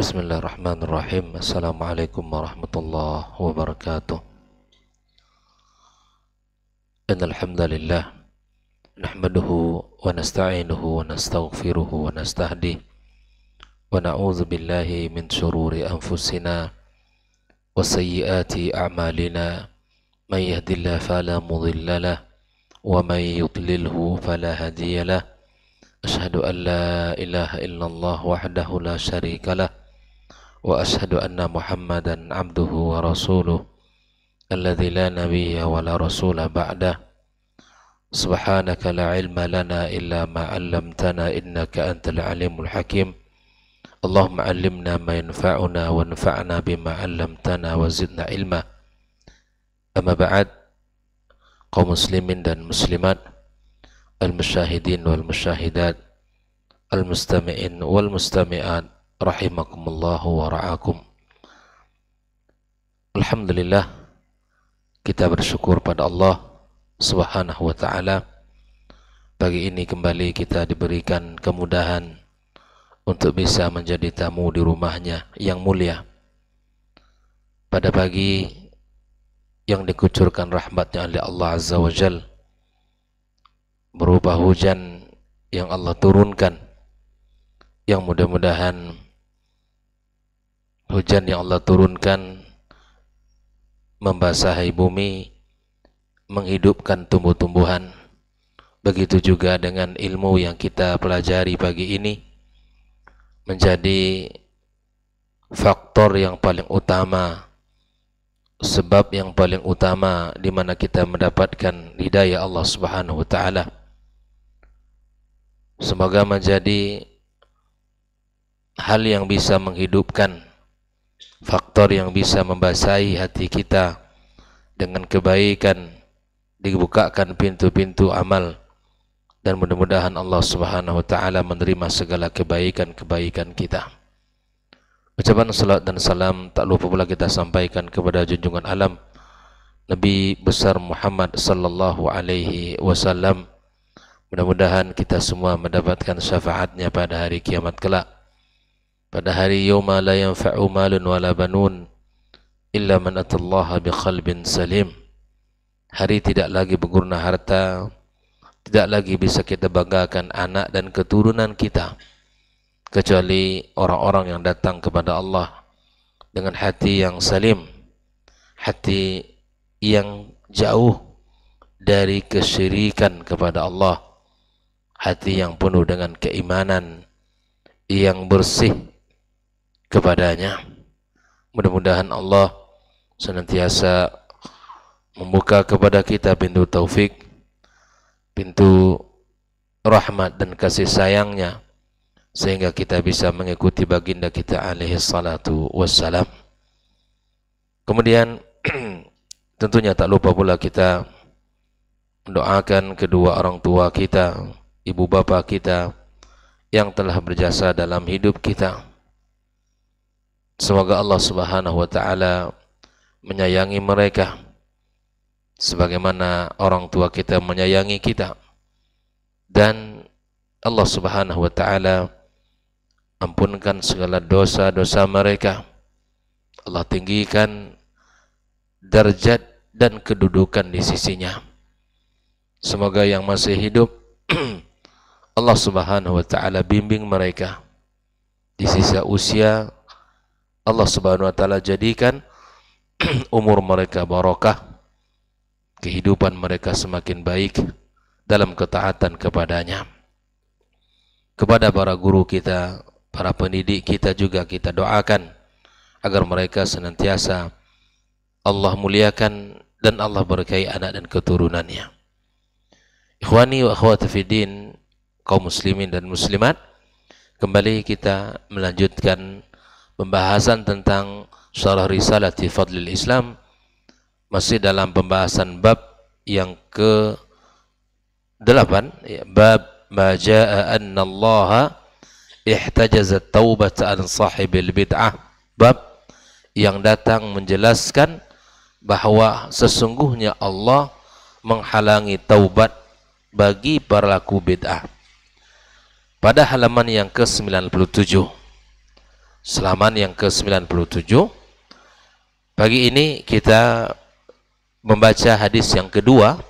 Bismillahirrahmanirrahim. Assalamualaikum warahmatullahi wabarakatuh. Innal hamdalillah nahmaduhu wa nasta'inuhu wa nastaghfiruhu wa nastahdihi wa na'udzu billahi min shururi anfusina wa sayyiati a'malina. May yahdihillahu fala mudilla lahu wa may yudlilhu fala hadiya lahu. Asyhadu an la ilaha illallah wahdahu la syarika lah wa asyhadu anna Muhammadan abduhu wa rasuluh alladzi la nabiyya wa la rasula ba'dah. Subhanaka la ilma lana illa ma 'allamtana innaka antal alimul hakim. Allahumma 'allimna ma yanfa'una wa anfa'na bima 'allamtana wa zidna ilma. Amma ba'd, kaum muslimin dan muslimat, al-musyahidin wal musyahidat, al-mustami'in wal mustami'at, rahimakumullahu wa ra'akum. Alhamdulillah, kita bersyukur pada Allah Subhanahu wa ta'ala. Pagi ini kembali kita diberikan kemudahan untuk bisa menjadi tamu di rumahnya yang mulia. Pada pagi yang dikucurkan rahmatnya oleh Allah Azza wa Jal, berupa hujan yang Allah turunkan, yang mudah-mudahan hujan yang Allah turunkan membasahi bumi, menghidupkan tumbuh-tumbuhan. Begitu juga dengan ilmu yang kita pelajari pagi ini, menjadi faktor yang paling utama, sebab yang paling utama di mana kita mendapatkan hidayah Allah Subhanahu wa ta'ala. Semoga menjadi hal yang bisa menghidupkan, faktor yang bisa membasahi hati kita dengan kebaikan, dibukakan pintu-pintu amal, dan mudah-mudahan Allah Subhanahu wa ta'ala menerima segala kebaikan-kebaikan kita. Ucapan salat dan salam tak lupa pula kita sampaikan kepada junjungan alam Nabi besar Muhammad sallallahu alaihi wasallam. Mudah-mudahan kita semua mendapatkan syafaatnya pada hari kiamat kelak, pada hari yauma la yanfa'u malun wala banun illa man atallaha biqalbin salim. Hari tidak lagi berguna harta, tidak lagi bisa kita banggakan anak dan keturunan kita, kecuali orang-orang yang datang kepada Allah dengan hati yang salim, hati yang jauh dari kesyirikan kepada Allah, hati yang penuh dengan keimanan yang bersih kepadanya. Mudah-mudahan Allah senantiasa membuka kepada kita pintu taufik, pintu rahmat dan kasih sayangnya, sehingga kita bisa mengikuti baginda kita alaihi salatu wassalam. Kemudian tentunya tak lupa pula kita mendoakan kedua orang tua kita, ibu bapa kita yang telah berjasa dalam hidup kita. Semoga Allah Subhanahu wa ta'ala menyayangi mereka sebagaimana orang tua kita menyayangi kita, dan Allah Subhanahu wa ta'ala ampunkan segala dosa-dosa mereka. Allah tinggikan derajat dan kedudukan di sisinya. Semoga yang masih hidup Allah Subhanahu wa ta'ala bimbing mereka di sisa usia. Allah Subhanahu wa ta'ala jadikan umur mereka barokah, kehidupan mereka semakin baik dalam ketaatan kepadanya. Kepada para guru kita, para pendidik kita juga kita doakan agar mereka senantiasa Allah muliakan dan Allah berkahi anak dan keturunannya. Ikhwani wa akhwati fiddin, kaum muslimin dan muslimat, kembali kita melanjutkan pembahasan tentang syarah risalati fadlil Islam, masih dalam pembahasan bab yang ke-8, bab ma jaa anna Allah ihtajaza taubata an sahibil bid'ah, bab yang datang menjelaskan bahwa sesungguhnya Allah menghalangi taubat bagi pelaku bid'ah. Pada halaman yang ke-97 halaman yang ke-97. Pagi ini kita membaca hadis yang kedua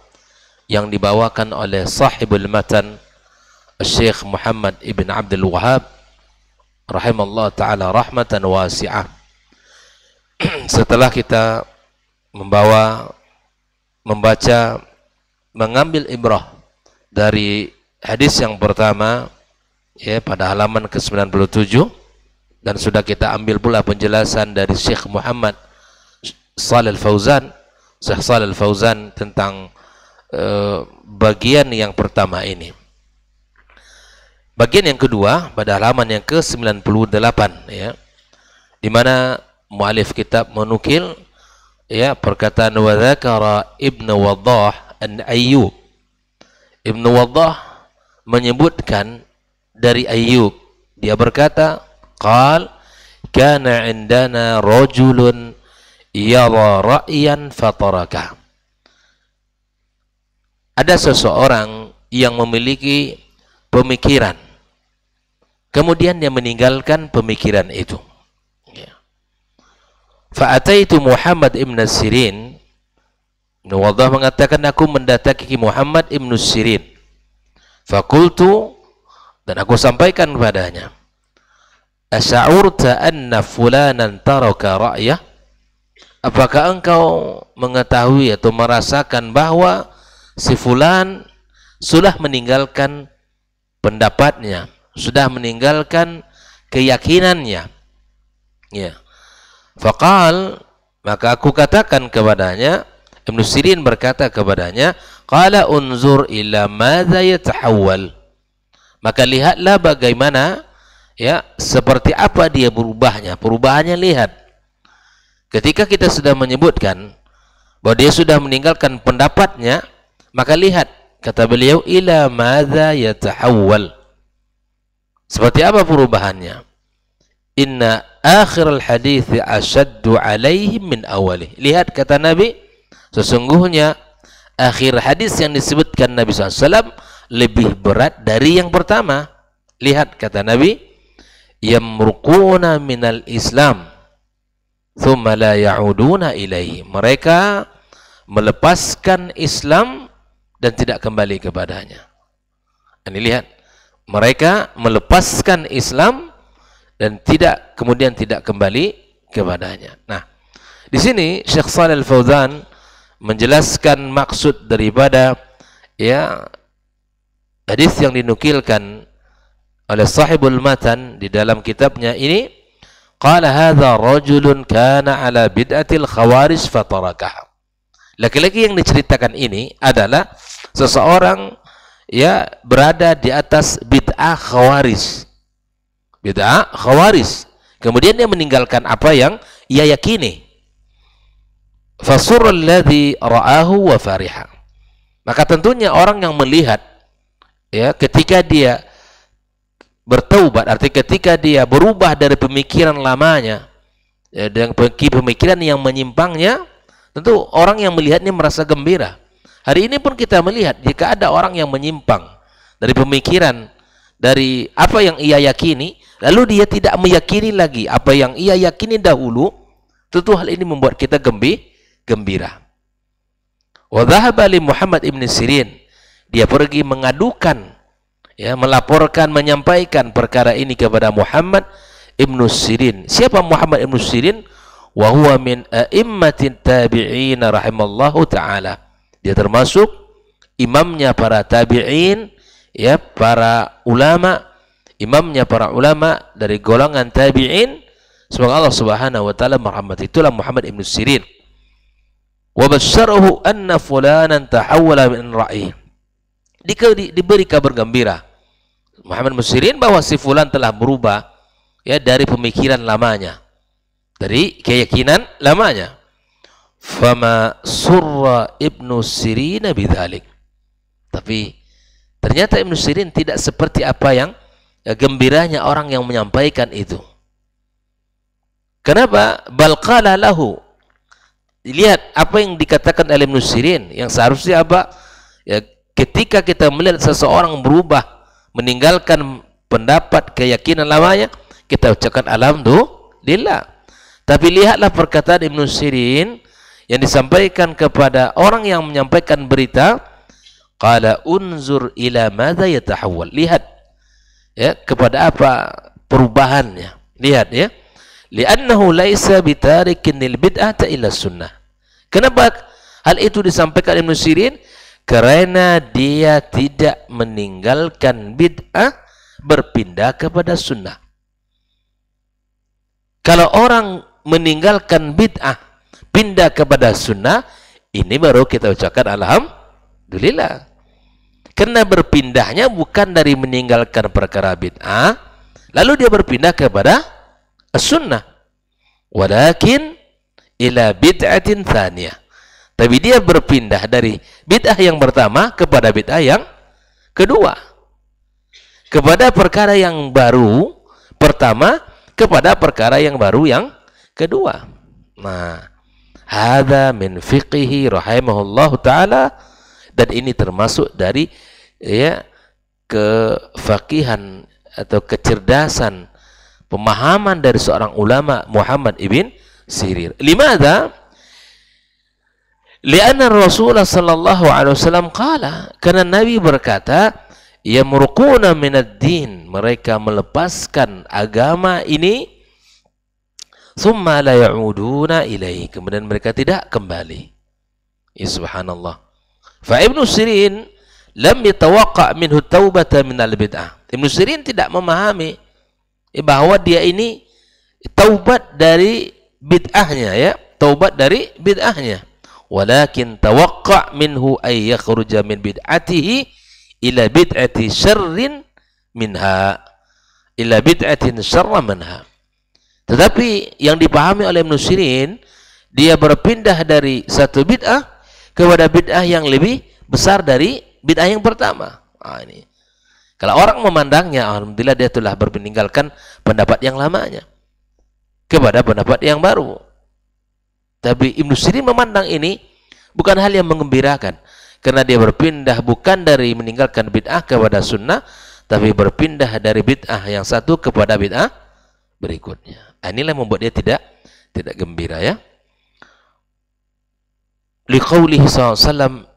yang dibawakan oleh sahibul matan Syekh Muhammad ibn Abdul Wahhab rahimallahu ta'ala rahmatan wasi'ah. Setelah kita mengambil ibrah dari hadis yang pertama ya pada halaman ke-97, dan sudah kita ambil pula penjelasan dari Syekh Muhammad Shalih Al-Fauzan, Syekh Shalih Al-Fauzan tentang bagian yang pertama ini. Bagian yang kedua pada halaman yang ke-98 ya, di mana muallif kitab menukil ya perkataan wa dzakara Ibnu Waddah an Ayyub. Ibnu Waddah menyebutkan dari Ayyub, dia berkata, qal kana indana rajulun yara ra'yan fataraka. Ada seseorang yang memiliki pemikiran, kemudian dia meninggalkan pemikiran itu. Fa'ataitu Muhammad ibn Sirin. Ibnu Waddah mengatakan, aku mendatangi Muhammad ibn Sirin. Fakultu, dan aku sampaikan kepadanya, asya'urta anna fulanan taraka ra'yah? Apakah engkau mengetahui atau merasakan bahwa si fulan sudah meninggalkan pendapatnya, sudah meninggalkan keyakinannya? Ya. Faqal, maka aku katakan kepadanya, Ibnu Sirin berkata kepadanya, qala unzur ila madza yatahawwal. Maka lihatlah bagaimana ya, seperti apa dia berubahnya. Perubahannya lihat. Ketika kita sudah menyebutkan bahwa dia sudah meninggalkan pendapatnya, maka lihat, kata beliau, ila madza yatahawwal. Seperti apa perubahannya? Inna akhir al-hadits ashaddu alaihim min awalih. Lihat, kata Nabi, sesungguhnya akhir hadis yang disebutkan Nabi SAW lebih berat dari yang pertama. Lihat, kata Nabi, yamruquna minal Islam thumma la ya'uduna ilaihi. Mereka melepaskan Islam dan tidak kembali kepadanya. Ini lihat, mereka melepaskan Islam dan kemudian tidak kembali kepadanya. Nah, di sini Syekh Shalih Al-Fauzan menjelaskan maksud daripada ya hadis yang dinukilkan oleh sahibul matan di dalam kitabnya ini. Qala hadza rajulun kana ala bid'atil khawarij fatarakaha. Laki-laki yang diceritakan ini adalah seseorang ya berada di atas bid'ah khawarij. Bid'ah khawarij. Kemudian dia meninggalkan apa yang ia yakini. Fasurra alladhi ra'ahu wa fariha. Maka tentunya orang yang melihat ya ketika dia bertaubat, artinya ketika dia berubah dari pemikiran lamanya ya, dengan pemikiran yang menyimpangnya, tentu orang yang melihatnya merasa gembira. Hari ini pun kita melihat jika ada orang yang menyimpang dari pemikiran, dari apa yang ia yakini, lalu dia tidak meyakini lagi apa yang ia yakini dahulu, tentu hal ini membuat kita gembira. Wa dhahaba li Muhammad ibn Sirin, dia pergi mengadukan ya, melaporkan, menyampaikan perkara ini kepada Muhammad ibn Sirin. Siapa Muhammad ibn Sirin? Wa huwa min a'immatit tabi'in rahimallahu ta'ala. Dia termasuk imamnya para tabi'in ya, para ulama, imamnya para ulama dari golongan tabi'in. Semoga Allah Subhanahu wa taala merahmati. Itulah Muhammad ibn Sirin. Wa basyarahu anna fulanan tahawwala min ra'yi. Diberi kabar gembira Muhammad ibn Sirin bahwa si fulan telah berubah ya dari pemikiran lamanya, dari keyakinan lamanya. Fama surra ibnu Sirin bidzalik. Tapi ternyata Ibnu Sirin tidak seperti apa yang gembiranya orang yang menyampaikan itu. Kenapa? Bal qala lahu. Lihat apa yang dikatakan oleh Ibnu Sirin, yang seharusnya apa? Ya, ketika kita melihat seseorang berubah, meninggalkan pendapat keyakinan lamanya, kita ucapkan alhamdulillah. Tapi lihatlah perkataan Ibnu Sirin yang disampaikan kepada orang yang menyampaikan berita, qala unzur ila madza yatahawwal. Lihat ya kepada apa perubahannya. Lihat ya. Li'annahu laisa bitarikin lil bid'ah illa sunnah. Kenapa hal itu disampaikan Ibnu Sirin? Karena dia tidak meninggalkan bid'ah, berpindah kepada sunnah. Kalau orang meninggalkan bid'ah, pindah kepada sunnah, ini baru kita ucapkan alhamdulillah. Karena berpindahnya bukan dari meninggalkan perkara bid'ah, lalu dia berpindah kepada sunnah. Walakin ila bid'atin thaniyah. Tapi dia berpindah dari bid'ah yang pertama kepada bid'ah yang kedua. Kepada perkara yang baru pertama, kepada perkara yang baru yang kedua. Nah, hadza min fiqhihi rahimahullahu taala, dan ini termasuk dari ya kefakihan atau kecerdasan pemahaman dari seorang ulama Muhammad ibn Sirin. Limadza? Lianna Rasulullah sallallahu alaihi wasallam qala, karena Nabi berkata, yamruquna minad din, mereka melepaskan agama ini, thumma la ya'uduna ilaihi, kemudian mereka tidak kembali. Ya subhanallah. Fa Ibnu Sirin lam yatawaqqa' minhu taubata minal bid'ah. Ibnu Sirin tidak memahami bahwa dia ini taubat dari bid'ahnya, ya, taubat dari bid'ahnya. Walakin tawaqqa' minhu ay yakhruja min bid'atihi ila bid'ati syarrin minha, ila bid'atin syarra minha. Tetapi yang dipahami oleh Ibnu Sirin, dia berpindah dari satu bid'ah kepada bid'ah yang lebih besar dari bid'ah yang pertama. Nah, ini kalau orang memandangnya, alhamdulillah dia telah meninggalkan pendapat yang lamanya kepada pendapat yang baru. Tapi Ibnu Sirin memandang ini bukan hal yang menggembirakan, karena dia berpindah bukan dari meninggalkan bid'ah kepada sunnah, tapi berpindah dari bid'ah yang satu kepada bid'ah berikutnya. Inilah yang membuat dia tidak gembira, ya. Liqaulihi SAW,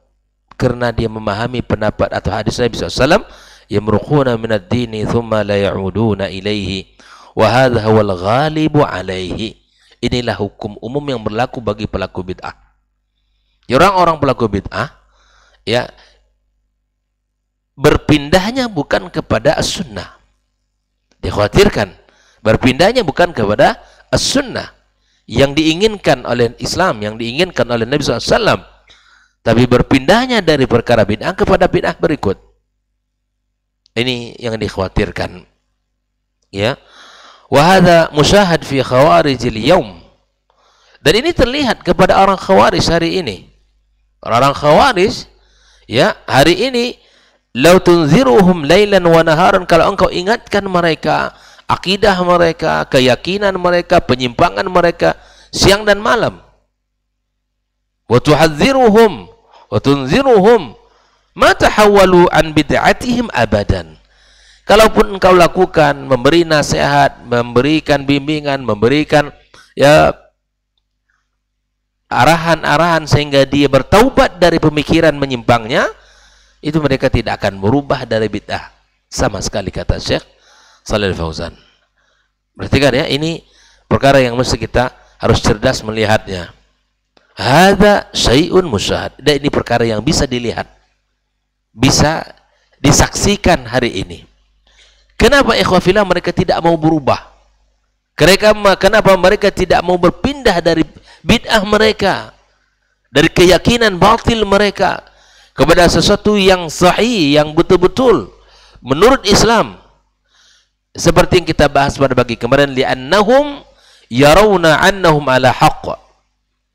karena dia memahami pendapat atau hadis Nabi SAW, yamruquna minad dini thumma la ya'uduna ilaihi wa hadha huwal ghalibu alaihi. Inilah hukum umum yang berlaku bagi pelaku bid'ah. Orang-orang pelaku bid'ah, ya, berpindahnya bukan kepada as-sunnah. Dikhawatirkan berpindahnya bukan kepada as-sunnah yang diinginkan oleh Islam, yang diinginkan oleh Nabi SAW, tapi berpindahnya dari perkara bid'ah kepada bid'ah berikut. Ini yang dikhawatirkan, ya. Wa hadza musyahad fi khawarijil yaum, dan ini terlihat kepada orang khawarij hari ini. Orang khawarij, ya, hari ini, lau tunziruhum lailan wa naharan, kalau engkau ingatkan mereka akidah mereka, keyakinan mereka, penyimpangan mereka siang dan malam, wa tuhadziruhum wa tunziruhum ma tahawwalu an bid'atihim abadan. Kalaupun engkau lakukan, memberi nasihat, memberikan bimbingan, memberikan, ya, arahan-arahan sehingga dia bertaubat dari pemikiran menyimpangnya, itu mereka tidak akan berubah dari bid'ah sama sekali, kata Syekh Shalih Fauzan. Berarti kan, ya, ini perkara yang mesti kita harus cerdas melihatnya. Hadza syai'un musyahad, dan ini perkara yang bisa dilihat, bisa disaksikan hari ini. Kenapa ikhwafillah mereka tidak mau berubah? Kenapa mereka tidak mau berpindah dari bid'ah mereka, dari keyakinan batil mereka kepada sesuatu yang sahih, yang betul-betul menurut Islam? Seperti yang kita bahas pada pagi kemarin, li'annahum yarawna annahum ala haqq.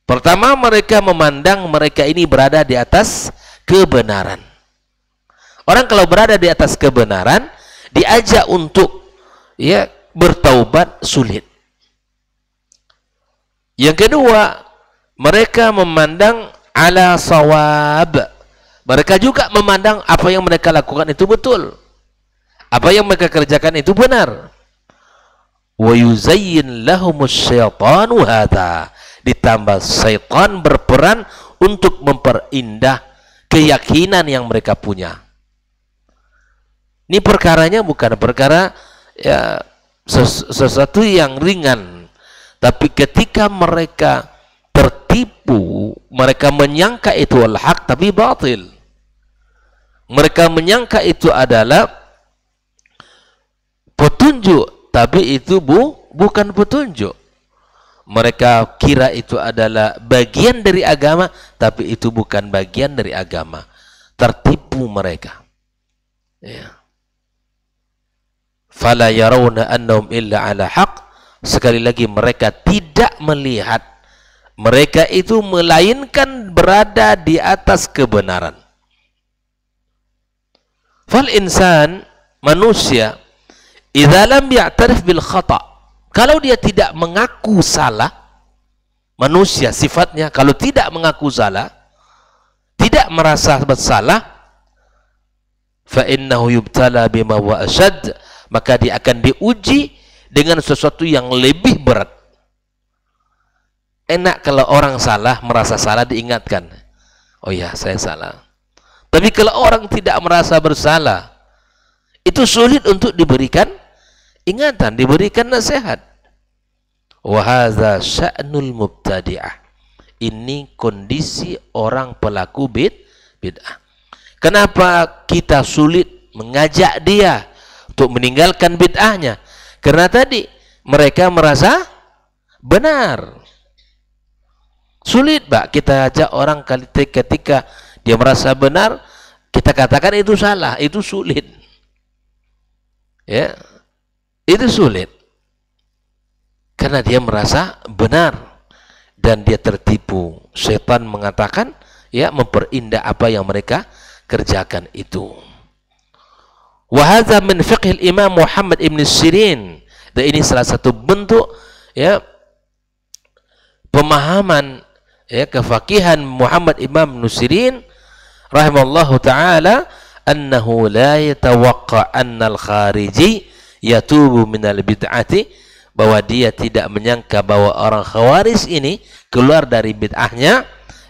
Pertama, mereka memandang mereka ini berada di atas kebenaran. Orang kalau berada di atas kebenaran, diajak untuk, ya, bertaubat sulit. Yang kedua, mereka memandang ala sawab. Mereka juga memandang apa yang mereka lakukan itu betul, apa yang mereka kerjakan itu benar. wa yuzayyin lahumus syaitanu hadza, ditambah syaitan berperan untuk memperindah keyakinan yang mereka punya. Ini perkaranya bukan perkara ya sesuatu yang ringan, tapi ketika mereka tertipu, mereka menyangka itu al-haq tapi batil. Mereka menyangka itu adalah petunjuk, tapi itu bukan petunjuk. Mereka kira itu adalah bagian dari agama, tapi itu bukan bagian dari agama. Tertipu mereka. Ya. Fala yarawna annahum illa ala haq. Sekali lagi mereka tidak melihat mereka itu melainkan berada di atas kebenaran. Fal insan, manusia, idza lam ya'tarif bil khata', kalau dia tidak mengaku salah, manusia sifatnya kalau tidak mengaku salah, tidak merasa bersalah, fa innahu yubtala bima wa ashad, maka dia akan diuji dengan sesuatu yang lebih berat. Enak kalau orang salah, merasa salah diingatkan, oh ya saya salah. Tapi kalau orang tidak merasa bersalah, itu sulit untuk diberikan ingatan, diberikan nasihat. Wa hadza sya'nul mubtadi'ah. Ini kondisi orang pelaku bid'ah. Kenapa kita sulit mengajak dia untuk meninggalkan bid'ahnya? Karena tadi mereka merasa benar. Sulit, Pak, kita ajak orang ketika dia merasa benar, kita katakan itu salah, itu sulit. Ya, itu sulit. Karena dia merasa benar dan dia tertipu. Setan mengatakan, ya, memperindah apa yang mereka kerjakan itu. Wa hadza min fiqh al-Imam Muhammad ibn Sirin. Dan ini salah satu bentuk ya pemahaman ya kefakihan Muhammad Imam Nusirin rahimallahu taala, annahu la yatawaqqa annal khariji yatubu minal bid'ati, bahwa dia tidak menyangka bahwa orang khawarij ini keluar dari bid'ahnya,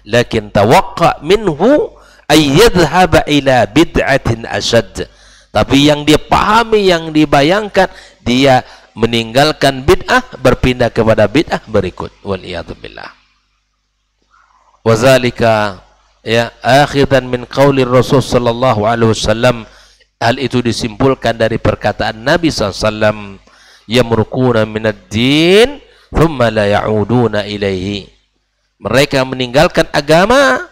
lakin tawaqqa minhu ay yadhhaba ila bid'atin ashad, tapi yang dia pahami, yang dibayangkan, dia meninggalkan bid'ah berpindah kepada bid'ah berikut, wal iyadu billah. Wazalika ya akhidan min qauli Rasul sallallahu alaihi wasallam, hal itu disimpulkan dari perkataan Nabi SAW, yamrukuna minad din thumma la ya'uduna ilaihi, mereka meninggalkan agama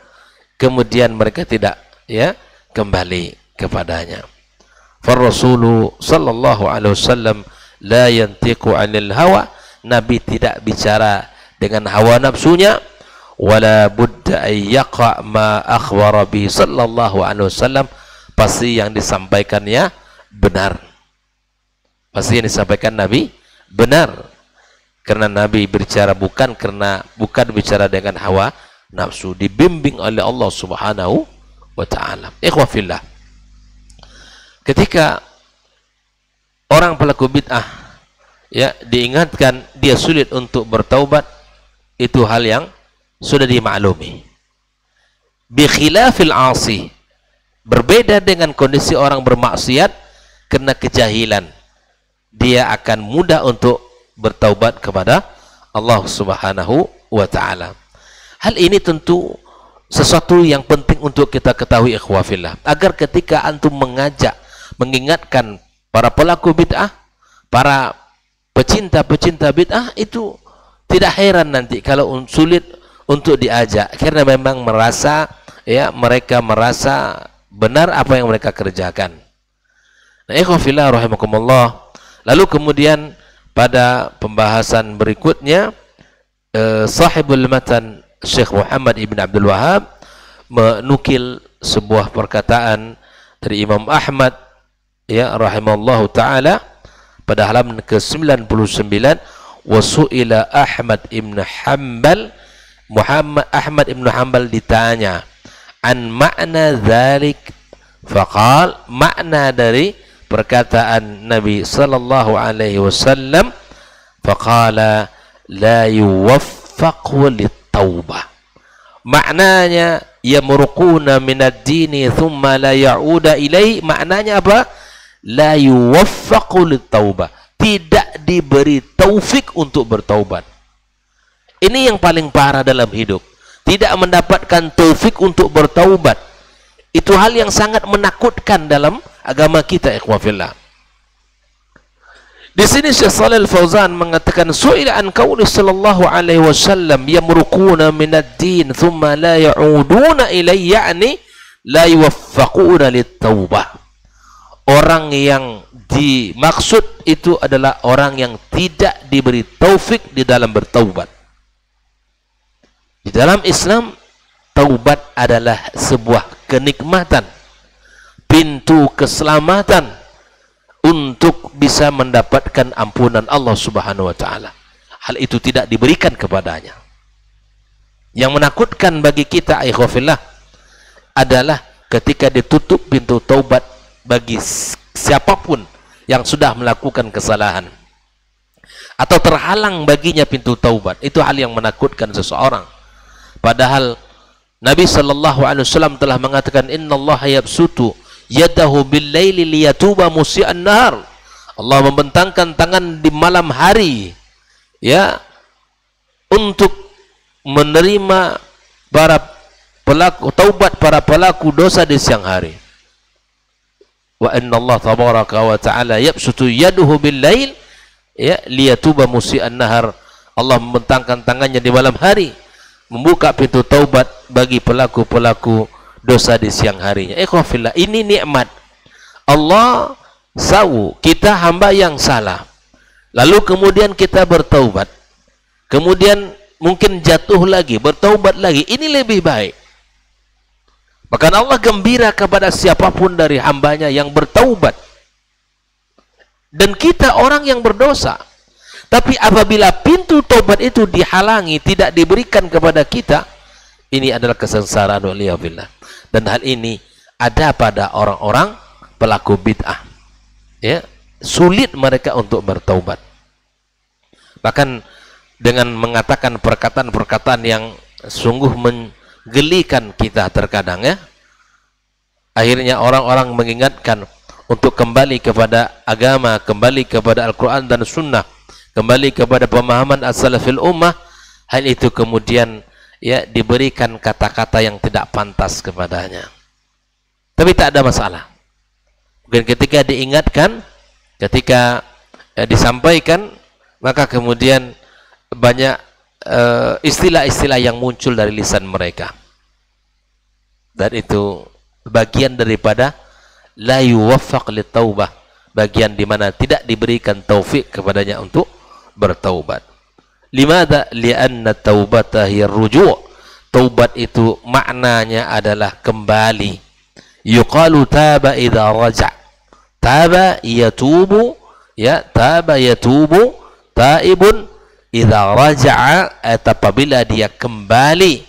kemudian mereka tidak ya kembali kepadanya. Fa Rasulu sallallahu alaihi wasallam la yantiqu 'anil hawa, Nabi tidak bicara dengan hawa nafsunya, wala budda ay yaqa ma akhbara bi sallallahu alaihi wasallam, pasti yang disampaikannya benar, pasti yang disampaikan Nabi benar, karena Nabi berbicara bukan bicara dengan hawa nafsu, dibimbing oleh Allah Subhanahu wa taala. Ikhwah fillah, ketika orang pelaku bid'ah ya diingatkan dia sulit untuk bertaubat, itu hal yang sudah dimaklumi. Bi khilafil 'asi, berbeda dengan kondisi orang bermaksiat karena kejahilan, dia akan mudah untuk bertaubat kepada Allah Subhanahu wa taala. Hal ini tentu sesuatu yang penting untuk kita ketahui, ikhwah fillah, agar ketika antum mengajak, mengingatkan para pelaku bid'ah, para pecinta-pecinta bid'ah, itu tidak heran nanti kalau sulit untuk diajak, karena memang merasa ya mereka merasa benar apa yang mereka kerjakan. Nah, ikhwah fillah rahimakumullah. Lalu kemudian pada pembahasan berikutnya sahibul matan Syekh Muhammad ibn Abdul Wahhab menukil sebuah perkataan dari Imam Ahmad ya rahimallahu taala pada halaman ke-99, wasu'ila Ahmad ibn Hanbal, Muhammad Ahmad ibn Hanbal ditanya an makna dzalik, faqal, makna dari perkataan Nabi sallallahu alaihi wasallam faqala la yuwaffaqu lit-taubah. Maknanya yamruquna minad dini thumma la ya'uda ilai, maknanya apa? La yuwaffaqu lit-taubah, tidak diberi taufik untuk bertaubat. Ini yang paling parah dalam hidup, tidak mendapatkan taufik untuk bertaubat. Itu hal yang sangat menakutkan dalam agama kita, ikhwah fillah. Di sini Syekh Shalih Al-Fauzan mengatakan, su'ila an qauli sallallahu alaihi wasallam yamruquna minad din thumma la ya'uduna ilayhi, yani la yuwaffaquna lit-taubah. Orang yang dimaksud itu adalah orang yang tidak diberi taufik di dalam bertaubat. Di dalam Islam, taubat adalah sebuah kenikmatan, pintu keselamatan untuk bisa mendapatkan ampunan Allah Subhanahu wa taala. Hal itu tidak diberikan kepadanya. Yang menakutkan bagi kita, ikhwafillah, adalah ketika ditutup pintu taubat bagi siapapun yang sudah melakukan kesalahan, atau terhalang baginya pintu taubat. Itu hal yang menakutkan seseorang. Padahal Nabi sallallahu alaihi wasallam telah mengatakan, innallaha yabsutu yadahu bil-laili liyatuba musi'an nahar. Allah membentangkan tangan di malam hari, ya, untuk menerima para pelaku taubat, para pelaku dosa di siang hari. Wa inna Allah tabaraka wa ta'ala yabsutu yaduhu bil-lail, ya, liyatuba musi'an nahar. Allah membentangkan tangannya di malam hari, membuka pintu taubat bagi pelaku-pelaku dosa di siang harinya. Ikhwafillah, ini nikmat Allah. Sawu kita hamba yang salah, lalu kemudian kita bertaubat, kemudian mungkin jatuh lagi, bertaubat lagi, ini lebih baik. Bahkan Allah gembira kepada siapapun dari hambanya yang bertaubat. Dan kita orang yang berdosa, tapi apabila pintu taubat itu dihalangi, tidak diberikan kepada kita, ini adalah kesengsaraan, waliyahillah. Dan hal ini ada pada orang-orang pelaku bid'ah, ya, sulit mereka untuk bertaubat. Bahkan dengan mengatakan perkataan-perkataan yang sungguh menggelikan kita terkadang, ya, akhirnya orang-orang mengingatkan untuk kembali kepada agama, kembali kepada Al-Quran dan Sunnah, kembali kepada pemahaman as-salafil ummah. Hal itu kemudian, ya, diberikan kata-kata yang tidak pantas kepadanya. Tapi tak ada masalah. Mungkin ketika diingatkan, ketika disampaikan, maka kemudian banyak istilah-istilah yang muncul dari lisan mereka. Dan itu bagian daripada la yuwaffaq lit-taubah, bagian di mana tidak diberikan taufik kepadanya untuk bertaubat. Limada? Lianna taubata hiya ruju'. Taubat itu maknanya adalah kembali. Yuqalu taba idza raja'. Taba yatubu, ya, taba yatubu, taibun idza raja'a, apabila dia kembali.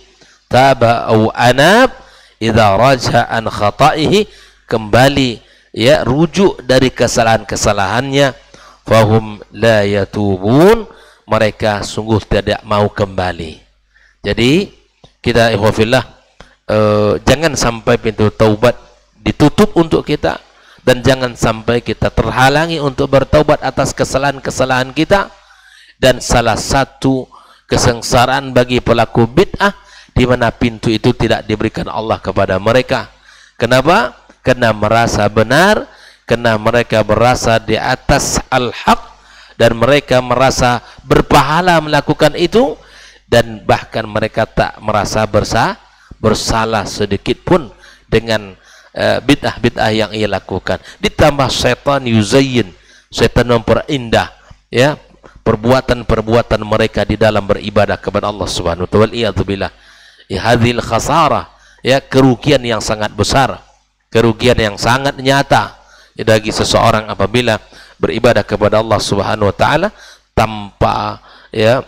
Taba au anab idza raja'a an khata'ihi, kembali, ya, rujuk dari kesalahan-kesalahannya. Fahum la yatubun, mereka sungguh tidak mau kembali. Jadi kita, ikhwafillah, jangan sampai pintu taubat ditutup untuk kita, dan jangan sampai kita terhalangi untuk bertaubat atas kesalahan-kesalahan kita. Dan salah satu kesengsaraan bagi pelaku bid'ah, di mana pintu itu tidak diberikan Allah kepada mereka. Kenapa? Karena merasa benar, karena mereka berasa di atas al-haq, dan mereka merasa berpahala melakukan itu, dan bahkan mereka tak merasa bersalah sedikit pun dengan bid'ah-bid'ah yang ia lakukan. Ditambah setan yuzayyin, setan memperindah, ya, perbuatan-perbuatan mereka di dalam beribadah kepada Allah Subhanahu wa ta'ala. Waliyadzubillah. Hadhil khasarah, ya, kerugian yang sangat besar, kerugian yang sangat nyata bagi seseorang apabila beribadah kepada Allah Subhanahu wa ta'ala tanpa, ya,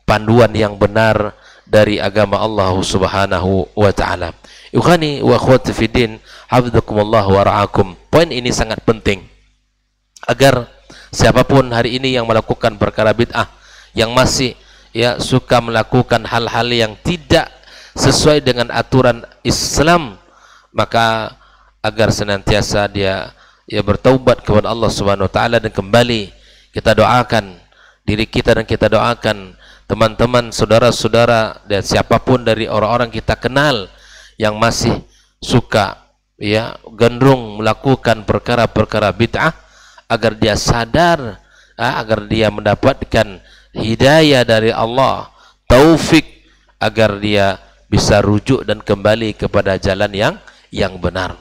panduan yang benar dari agama Allah Subhanahu wa ta'ala. Ikhwani wa akhwati fiddin, hafizakumullah wa ra'akum. Poin ini sangat penting agar Siapapun hari ini yang melakukan perkara bid'ah, yang masih ya suka melakukan hal-hal yang tidak sesuai dengan aturan Islam, maka agar senantiasa dia bertaubat kepada Allah Subhanahu wa taala dan kembali. Kita doakan diri kita dan kita doakan teman-teman, saudara-saudara dan siapapun dari orang-orang kita kenal yang masih suka gendrung melakukan perkara-perkara bid'ah, agar dia sadar, agar dia mendapatkan hidayah dari Allah, taufik, agar dia bisa rujuk dan kembali kepada jalan yang benar.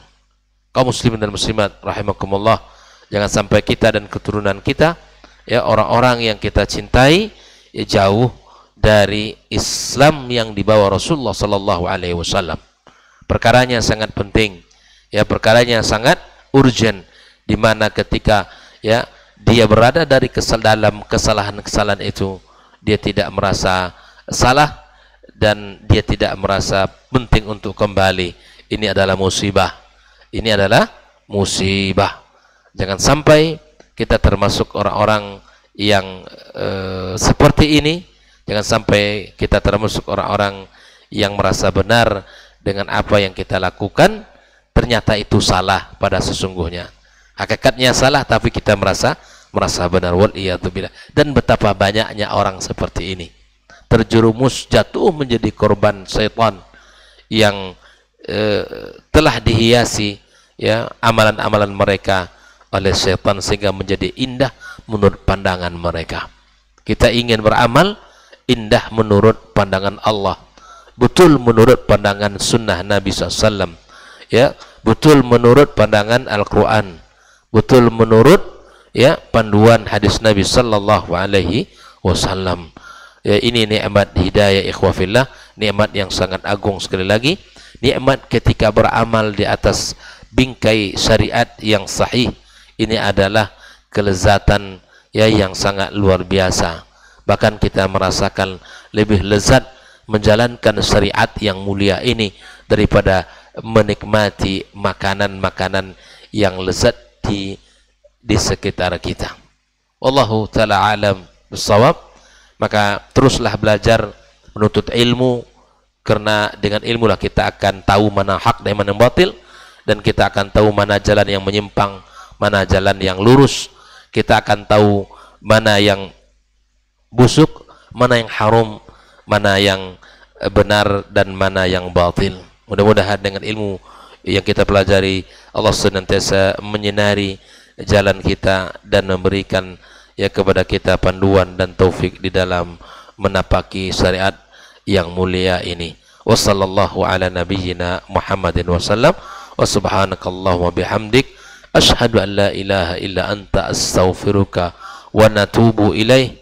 Kaum muslimin dan muslimat rahimakumullah, jangan sampai kita dan keturunan kita, orang-orang yang kita cintai, jauh dari Islam yang dibawa Rasulullah sallallahu alaihi wasallam. Perkaranya sangat penting, perkaranya sangat urgent, di mana ketika dia berada dalam kesalahan-kesalahan itu, dia tidak merasa salah dan dia tidak merasa penting untuk kembali. Ini adalah musibah. Ini adalah musibah. Jangan sampai kita termasuk orang-orang yang seperti ini. Jangan sampai kita termasuk orang-orang yang merasa benar dengan apa yang kita lakukan, ternyata itu salah pada sesungguhnya. Hakikatnya salah tapi kita merasa benar. Waliyadzubillah. Dan betapa banyaknya orang seperti ini, terjerumus jatuh menjadi korban syaitan yang telah dihiasi amalan-amalan mereka oleh syaitan sehingga menjadi indah menurut pandangan mereka. Kita ingin beramal indah menurut pandangan Allah, betul menurut pandangan sunnah Nabi SAW, betul menurut pandangan Al-Quran, betul menurut panduan hadis Nabi Sallallahu Alaihi Wasallam. Ini nikmat hidayah ikhwafillah, nikmat yang sangat agung. Sekali lagi, nikmat ketika beramal di atas bingkai syariat yang sahih. Ini adalah kelezatan yang sangat luar biasa. Bahkan kita merasakan lebih lezat menjalankan syariat yang mulia ini daripada menikmati makanan-makanan yang lezat di sekitar kita. Wallahu ta'ala alam bissawab. Maka teruslah belajar menuntut ilmu, karena dengan ilmulah kita akan tahu mana hak dan mana batil, dan kita akan tahu mana jalan yang menyimpang, mana jalan yang lurus. Kita akan tahu mana yang busuk, mana yang haram, mana yang benar dan mana yang batil. Mudah-mudahan dengan ilmu yang kita pelajari, Allah senantiasa menyinari jalan kita dan memberikan kepada kita panduan dan taufik di dalam menapaki syariat yang mulia ini. Wassallallahu ala nabiyyina Muhammadin wasallam. Wa subhanakallahumma bihamdik asyhadu an la ilaha illa anta astaghfiruka wa natubu ilaih.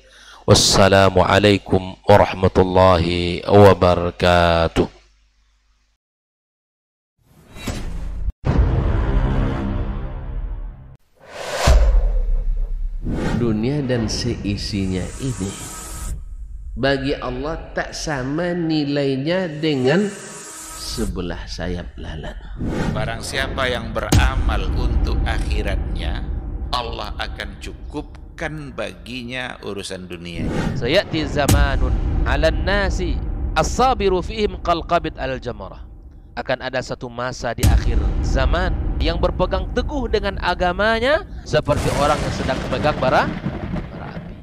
Wassalamu alaikum warahmatullahi wabarakatuh. Dunia dan seisinya ini bagi Allah tak sama nilainya dengan sebelah sayap lalat. Barang siapa yang beramal untuk akhiratnya, Allah akan cukupkan baginya urusan dunia. Sayati zamanun 'alan nasi as-sabiru fihim qalqabit al-jamarah. Akan ada satu masa di akhir zaman yang berpegang teguh dengan agamanya seperti orang yang sedang memegang bara api.